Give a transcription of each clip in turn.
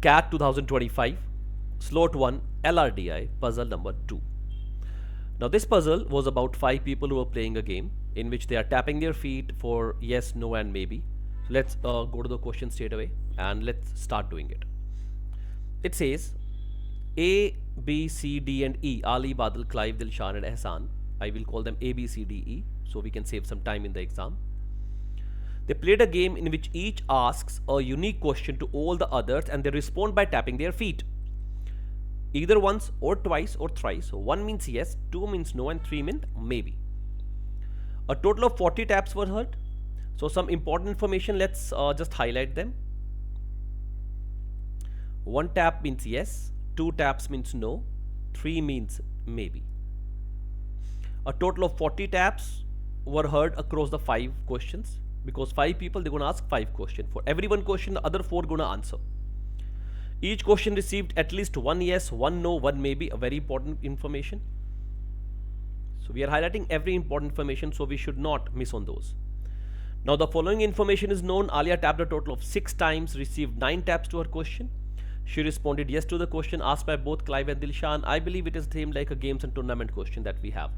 CAT 2025, Slot 1, LRDI, puzzle number 2. Now, this puzzle was about 5 people who were playing a game in which they are tapping their feet for yes, no, and maybe. So, let's go to the question straight away and let's start doing it. It says A, B, C, D, and E, Ali, Badal, Clive, Dilshan, and Ehsaan. I will call them A, B, C, D, E so we can save some time in the exam. They played a game in which each asks a unique question to all the others and they respond by tapping their feet. Either once or twice or thrice. So 1 means yes, 2 means no, and 3 means maybe. A total of 40 taps were heard. So some important information, let's just highlight them. 1 tap means yes, 2 taps means no, 3 means maybe. A total of 40 taps were heard across the 5 questions, because 5 people, they're going to ask 5 questions. For every 1 question, the other 4 going to answer. Each question received at least 1 yes, 1 no, 1 maybe, a very important information. So we are highlighting every important information, so we should not miss on those. Now the following information is known. Alia tapped a total of 6 times, received 9 taps to her question. She responded yes to the question asked by both Clive and Dilshan. I believe it is themed like a games and tournament question that we have.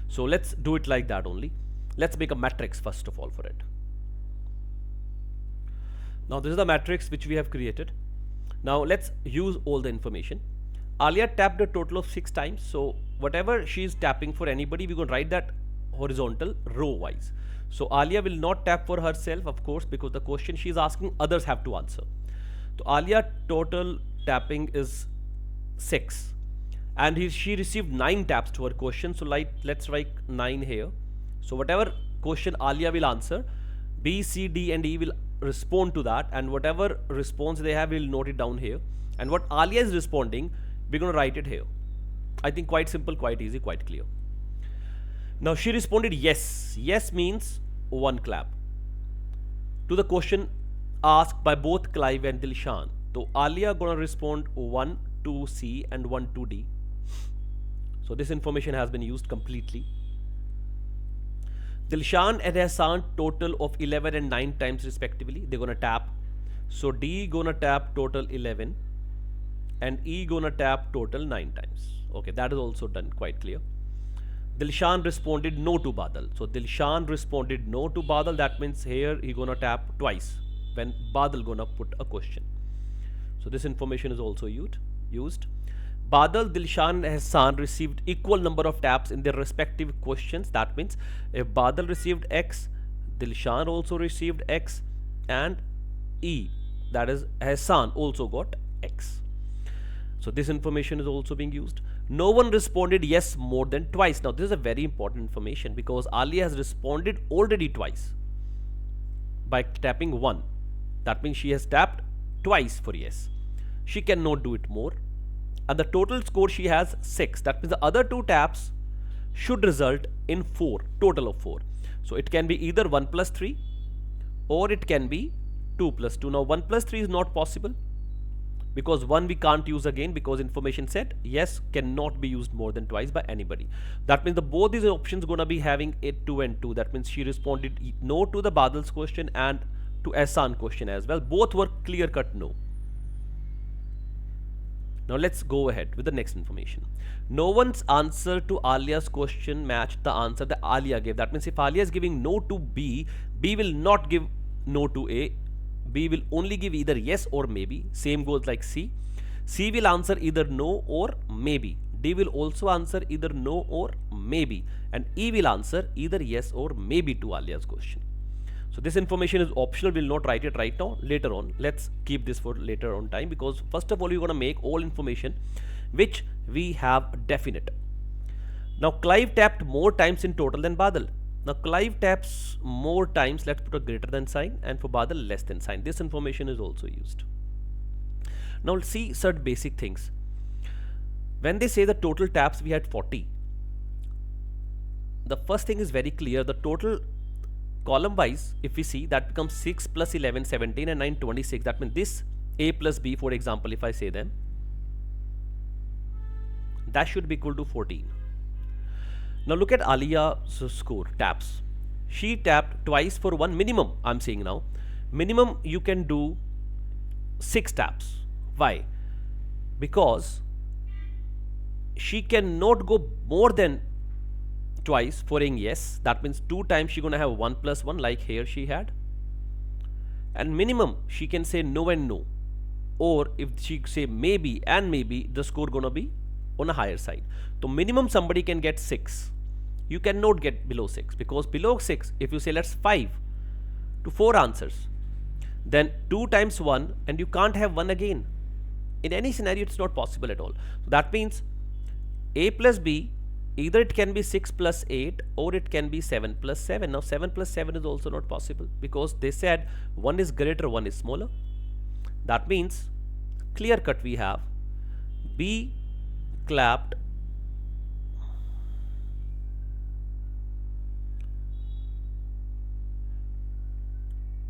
So let's do it like that only. Let's make a matrix first of all for it. Now this is the matrix which we have created. Now let's use all the information. Alia tapped a total of 6 times. So whatever she is tapping for anybody, we're going to write that horizontal row wise. So Alia will not tap for herself, of course, because the question she is asking, others have to answer. So Alia total tapping is 6. And she received 9 taps to her question. So let's write 9 here. So whatever question Alia will answer, B, C, D, and E will respond to that, and whatever response they have, we'll note it down here. And what Alia is responding, we're going to write it here. I think quite simple, quite easy, quite clear. Now she responded yes. Yes means 1 clap to the question asked by both Clive and Dilshan. So Alia gonna respond 1 to C and 1 to D. So this information has been used completely. Dilshan and Ehsaan total of 11 and 9 times respectively. They're gonna tap. So D gonna tap total 11 and E gonna tap total 9 times. Okay, that is also done, quite clear. Dilshan responded no to Badal. So Dilshan responded no to Badal. That means here he gonna tap twice when Badal gonna put a question. So this information is also used. Badal, Dilshan and Ehsaan received equal number of taps in their respective questions. That means if Badal received X, Dilshan also received X, and E, that is Ehsaan, also got X. So this information is also being used. No one responded yes more than twice. Now this is a very important information because Alia has responded already twice by tapping 1. That means she has tapped twice for yes. She cannot do it more. And the total score she has 6. That means the other 2 taps should result in 4, total of 4. So it can be either 1 plus 3 or it can be 2 plus 2. Now 1 plus 3 is not possible because 1 we can't use again because information said yes cannot be used more than twice by anybody. That means both these options gonna be having 2 and 2. That means she responded no to the Badal's question and to Ehsaan question as well. Both were clear cut no. Now let's go ahead with the next information. No one's answer to Alia's question matched the answer that Alia gave. That means if Alia is giving no to B, B will not give no to A. B will only give either yes or maybe. Same goes like C. C will answer either no or maybe. D will also answer either no or maybe. And E will answer either yes or maybe to Alia's question. So this information is optional. We'll not write it right now, later on. Let's keep this for later on time because first of all, you're going to make all information which we have definite. Now Clive tapped more times in total than Badal. Now Clive taps more times. Let's put a greater than sign, and for Badal less than sign. This information is also used. Now let's see certain basic things. When they say the total taps, we had 40. The first thing is very clear. The total column wise, if we see, that becomes 6 plus 11, 17 and 9, 26. That means this A plus B, for example, if I say them, that should be equal to 14. Now look at Alia's score, taps. She tapped twice for 1 minimum. I'm saying now minimum you can do 6 taps Why? Because she cannot go more than twice for saying yes. That means 2 times she gonna have 1 plus 1 like here she had. And minimum she can say no and no. Or if she say maybe and maybe, the score gonna be on a higher side. So minimum somebody can get 6. You cannot get below 6, because below 6, if you say let's 5 to 4 answers, then 2 times 1 and you can't have 1 again. In any scenario it's not possible at all. So that means A plus B, either it can be 6 plus 8 or it can be 7 plus 7. Now 7 plus 7 is also not possible, because they said 1 is greater, 1 is smaller. That means clear cut we have B clapped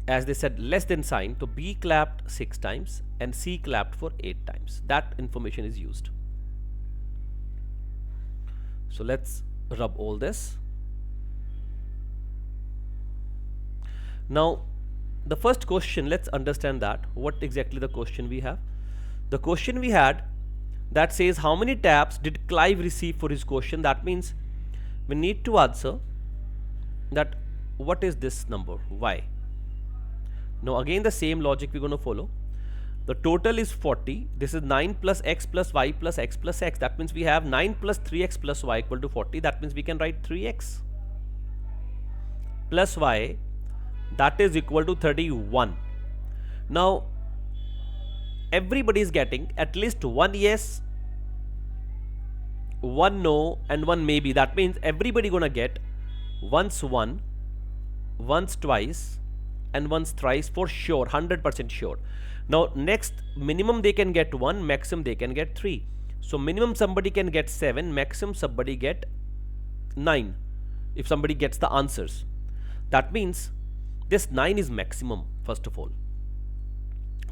as they said less than sign, so B clapped 6 times and C clapped for 8 times. That information is used. So let's rub all this. Now the first question, let's understand that what exactly the question we have. The question we had that says how many taps did Clive receive for his question. That means we need to answer that what is this number, why. Now again the same logic we're going to follow. The total is 40. This is 9 plus x plus y plus x plus x. That means we have 9 plus 3x plus y equal to 40. That means we can write 3x plus y, that is equal to 31. Now everybody is getting at least 1 yes, 1 no and 1 maybe. That means everybody gonna get once 1, once twice and once thrice for sure, 100% sure. Now next, minimum they can get 1, maximum they can get 3. So minimum somebody can get 7, maximum somebody get 9 if somebody gets the answers. That means this 9 is maximum. First of all,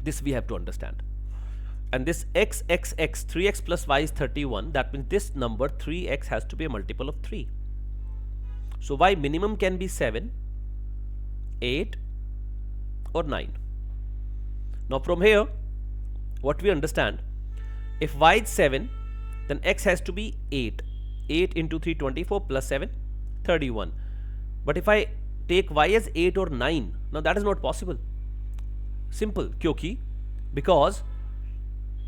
this we have to understand. And this x 3x plus y is 31. That means this number 3x has to be a multiple of 3. So y minimum can be 7, 8 or 9. Now from here what we understand, if y is 7, then x has to be 8. 8 into 3, 24 plus 7, 31. But if I take y as 8 or 9, now that is not possible. Simple, क्योंकि because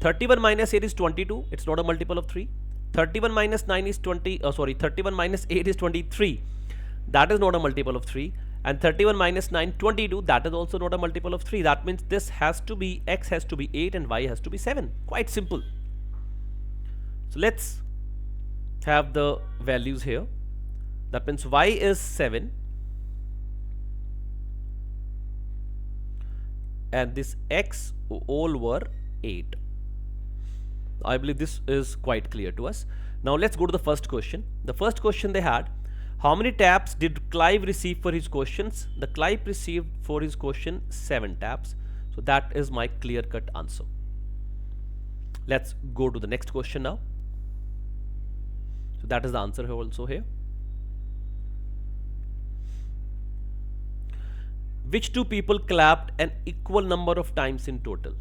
31 minus 8 is 22, it's not a multiple of 3. 31 minus 9 is 31 minus 8 is 23, that is not a multiple of 3. And 31 minus 9, 22, that is also not a multiple of 3. That means this has to be, x has to be 8 and y has to be 7. Quite simple. So let's have the values here. That means y is 7 and this x all were 8. I believe this is quite clear to us. Now let's go to the first question. The first question they had, how many taps did Clive receive for his questions? The Clive received for his question 7 taps. So that is my clear cut answer. Let's go to the next question now. So that is the answer here also here. Which two people clapped an equal number of times in total?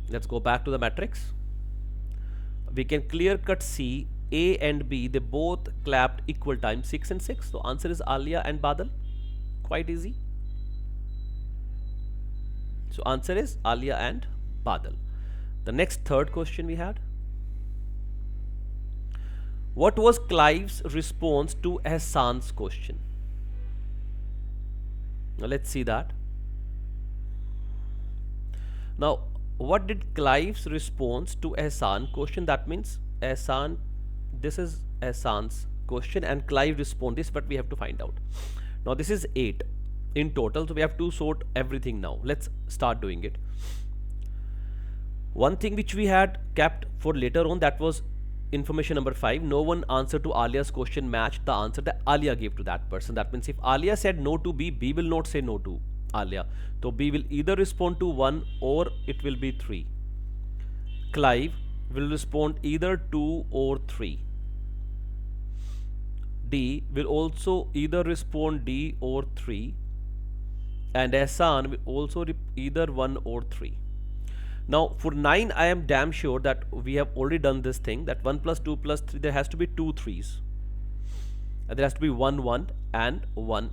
Let's go back to the matrix. We can clear cut see A and B, they both clapped equal time, 6 and 6. So answer is Alia and Badal. Quite easy. So answer is Alia and Badal. The next third question we had. What was Clive's response to Ehsaan's question? Now let's see that. Now what did Clive's response to Ehsaan question? That means Ehsaan, this is Ehsaan's question and Clive respond this, but we have to find out. Now this is 8 in total, so we have to sort everything now. Let's start doing it. One thing which we had kept for later on, that was information number 5. No one answer to Alia's question matched the answer that Alia gave to that person. That means if Alia said no to B, B will not say no to Alia. So B will either respond to 1 or it will be 3. Clive will respond either 2 or 3. D will also either respond D or 3. And Ehsaan will also either 1 or 3. Now for 9, I am damn sure that we have already done this thing, that 1 plus 2 plus 3, there has to be 2 3s. And there has to be 1 1 and 1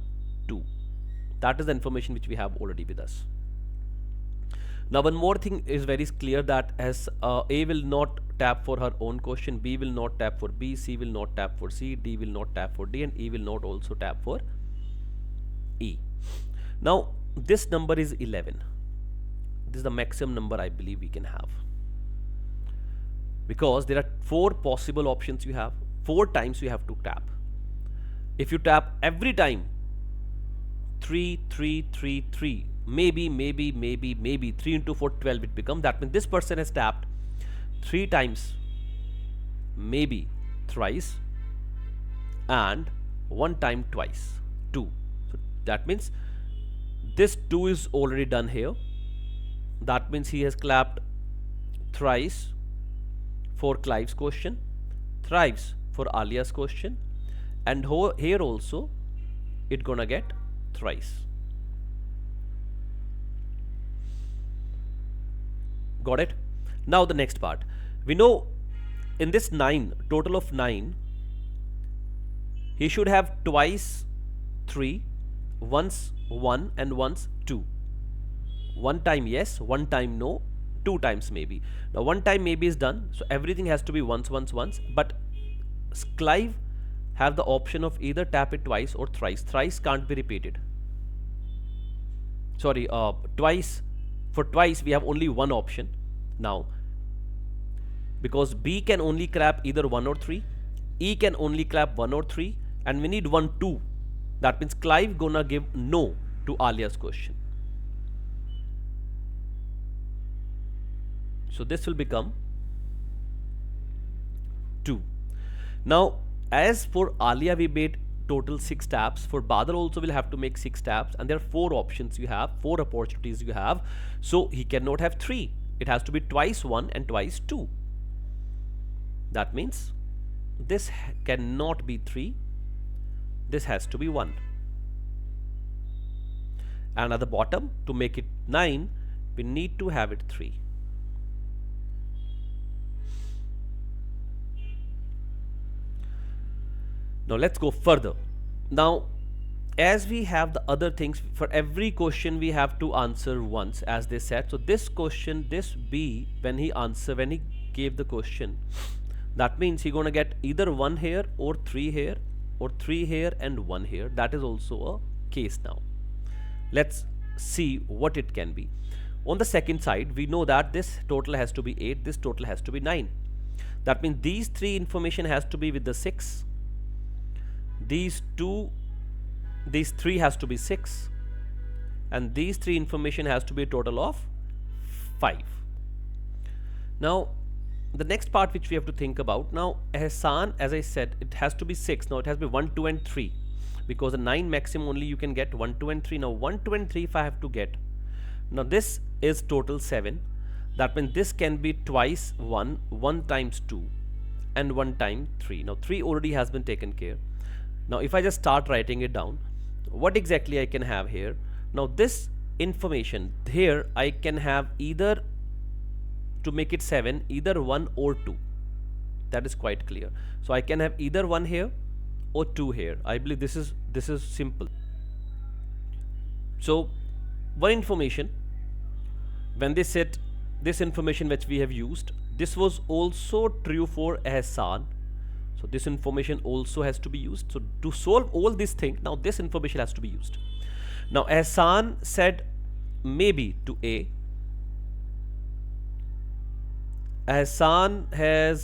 2. That is the information which we have already with us. Now one more thing is very clear, that as A will not tap for her own question, B will not tap for B, C will not tap for C, D will not tap for D, and E will not also tap for E. Now this number is 11. This is the maximum number I believe we can have, because there are 4 possible options you have, 4 times you have to tap. If you tap every time 3 3 3 3, maybe 3 into 4 12 it becomes. That means this person has tapped 3 times, maybe thrice, and 1 time twice, 2. So that means this 2 is already done here. That means he has clapped thrice for Clive's question, thrice for Alia's question, and here also it gonna get thrice. Got it? Now the next part. We know in this 9, total of 9, he should have twice 3, once 1 and once 2. 1 time yes, 1 time no, 2 times maybe. Now 1 time maybe is done, so everything has to be once, but Clive have the option of either tap it twice or thrice. Thrice can't be repeated. Sorry, twice. For twice we have only one option now, because B can only clap either 1 or 3, E can only clap 1 or 3, and we need 1 2. That means Clive gonna give no to Alia's question. So this will become 2. Now as for Alia we made total 6 taps, for Badal also will have to make 6 taps, and there are 4 options you have, 4 opportunities you have, so he cannot have 3. It has to be twice 1 and twice 2. That means this cannot be 3, this has to be 1. And at the bottom, to make it 9, we need to have it 3. Now let's go further. Now as we have the other things, for every question we have to answer once, as they said. So this question, this B, when he gave the question, that means he gonna get either 1 here or 3 here, or 3 here and 1 here. That is also a case. Now let's see what it can be. On the second side, we know that this total has to be 8, this total has to be 9. That means these 3 information has to be with the 6, these 3 has to be 6, and these 3 information has to be a total of 5. Now the next part which we have to think about, now Ehsaan, as I said, it has to be 6. Now it has to be 1 2 and 3, because the 9 maximum only you can get 1 2 and 3. Now 1 2 and 3 if I have to get, now this is total 7. That means this can be twice 1, 1 times 2, and 1 time 3. Now 3 already has been taken care. Now if I just start writing it down, what exactly I can have here? Now this information here I can have either, to make it 7, either 1 or 2. That is quite clear. So I can have either 1 here or 2 here. I believe this is simple. So one information, when they said this information which we have used, this was also true for Ehsaan. So this information also has to be used. So to solve all these things, now this information has to be used. Now Ehsaan said maybe to A. Ehsaan has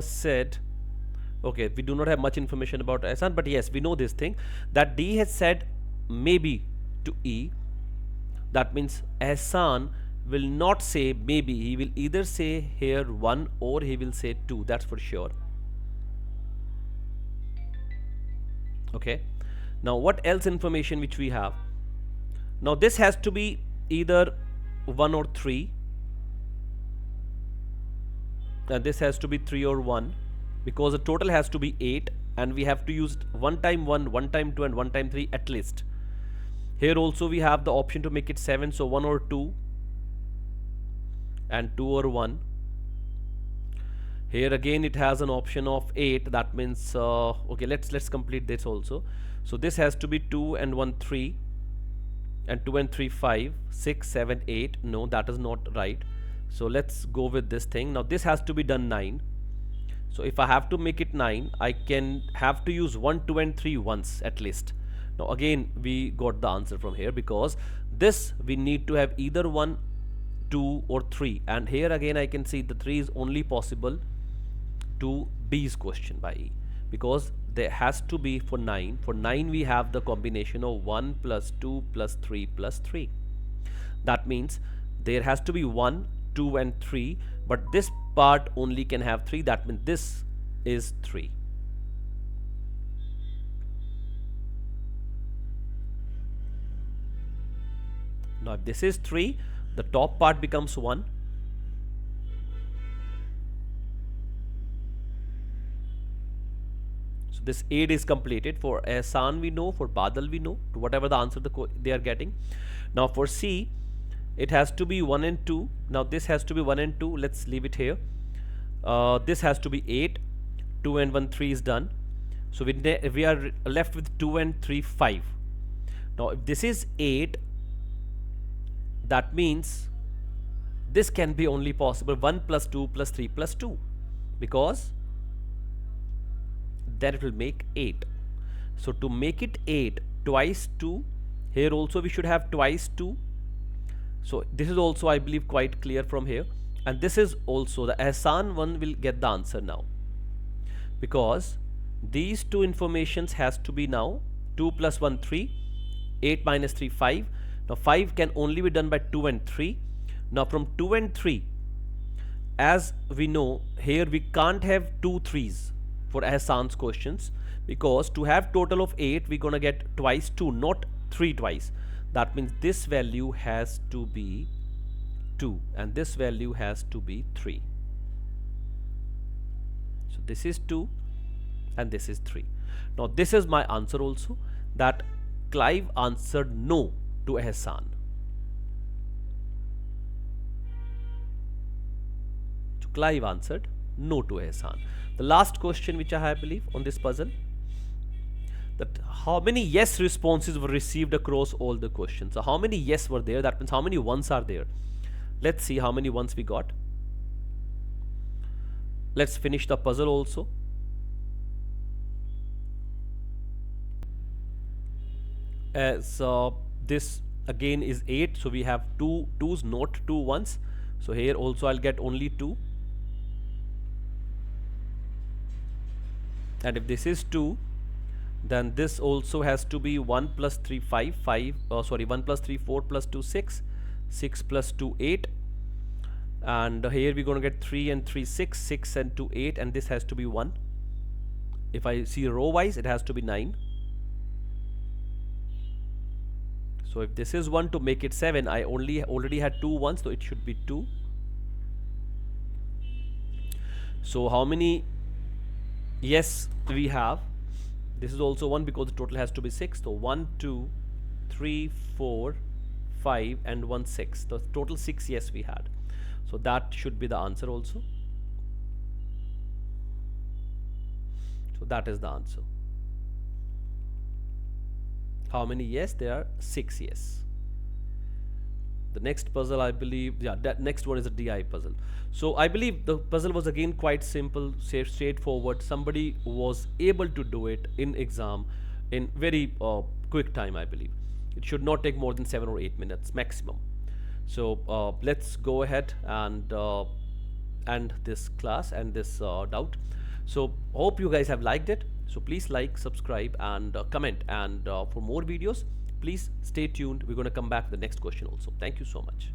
said, okay, we do not have much information about Ehsaan, but yes, we know this thing, that D has said maybe to E. That means Ehsaan will not say maybe, he will either say here 1 or he will say 2, that's for sure. Okay, now what else information which we have? Now this has to be either 1 or 3, and this has to be 3 or 1, because the total has to be 8, and we have to use 1 time 1, 1 time 2, and 1 time 3 at least. Here also we have the option to make it 7, so 1 or 2, and 2 or 1. Here again it has an option of 8. That means okay, let's complete this also. So this has to be 2 and 1 3, and 2 and 3 5, 6 7 8. No, that is not right. So let's go with this thing. Now this has to be done 9. So if I have to make it 9, I can have to use 1 2 and 3 once at least. Now again we got the answer from here, because this we need to have either 1 2 or 3, and here again I can see the 3 is only possible to B's question by E, because there has to be for 9. For 9 we have the combination of 1 plus 2 plus 3 plus 3. That means there has to be 1 2 and 3, but this part only can have 3. That means this is 3. Now if this is 3, the top part becomes 1. So this 8 is completed. For Ehsaan we know, for Badal we know, whatever the answer they are getting. Now for C, it has to be 1 and 2. Now this has to be 1 and 2. Let's leave it here. This has to be 8. 2 and 1 3 is done. So we are left with 2 and 3 5. Now if this is 8, that means this can be only possible 1 plus 2 plus 3 plus 2, because then it will make 8. So to make it 8, twice 2, here also we should have twice 2. So this is also, I believe, quite clear from here. And this is also the Ehsaan one will get the answer now, because these two informations has to be now 2 plus 1 3, 8 minus 3 5. Now 5 can only be done by 2 and 3. Now from 2 and 3, as we know, here we can't have 2 3s for Ehsaan's questions, because to have total of 8 we're gonna get twice 2, not 3 twice. That means this value has to be 2 and this value has to be 3. So this is 2 and this is 3. Now this is my answer also, that Clive answered no to Ehsaan. So Clive answered no to Ehsaan. The last question which I have, believe, on this puzzle, that how many yes responses were received across all the questions. So how many yes were there? That means how many ones are there? Let's see how many ones we got. Let's finish the puzzle also. As this again is 8, so we have 2 2's, not 2 1's. So here also I'll get only 2. And if this is 2, then this also has to be 1 plus 3 5 5 1 plus 3 4 plus 2 6, 6 plus 2 8, and here we're going to get 3 and 3 6, 6 and 2 8, and this has to be 1. If I see row wise, it has to be 9. So if this is 1, to make it 7, I already had 2 1s, so it should be 2. So how many yes we have? This is also 1, because the total has to be 6. So 1 2 3 4 5 and 1 6. The total 6 yes we had. So that should be the answer also. So that is the answer. How many yes? There are 6 yes. The next puzzle, I believe, yeah, that next one is a DI puzzle. So I believe the puzzle was again quite simple, straightforward. Somebody was able to do it in exam in very quick time, I believe. It should not take more than 7 or 8 minutes maximum. So let's go ahead and end this class and this doubt. So hope you guys have liked it. So please like, subscribe and comment, and for more videos please stay tuned. We're going to come back to the next question also. Thank you so much.